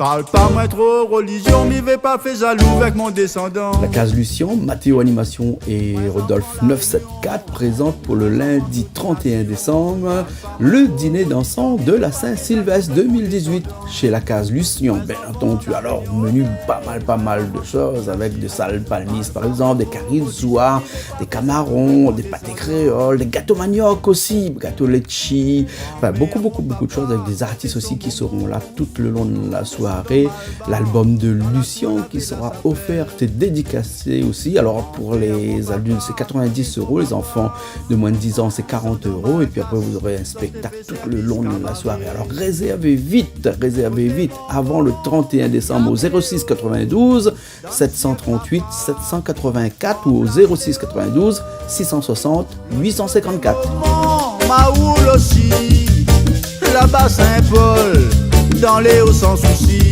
Parle pas moins trop religion, m'y vais pas fait jaloux avec mon descendant. La case Lucien, Mathéo Animation et Rodolphe 974 présentent pour le lundi 31 décembre le dîner dansant de la Saint-Sylvestre 2018 chez la case Lucien. Bien entendu, alors menu pas mal de choses avec des salades palmistes par exemple, des carizouas, des camarons, des pâtés créoles, des gâteaux manioc aussi, gâteaux litchi, enfin beaucoup de choses avec des artistes aussi qui seront là tout le long de la soirée. L'album de Lucien qui sera offert et dédicacé aussi. Alors pour les adultes c'est 90 €, les enfants de moins de 10 ans c'est 40 € et puis après vous aurez un spectacle tout le long de la soirée. Alors réservez vite avant le 31 décembre au 06 92 738 784 ou au 06 92 660 854. Maoul aussi, là-bas Saint-Paul, dans les hauts sans souci.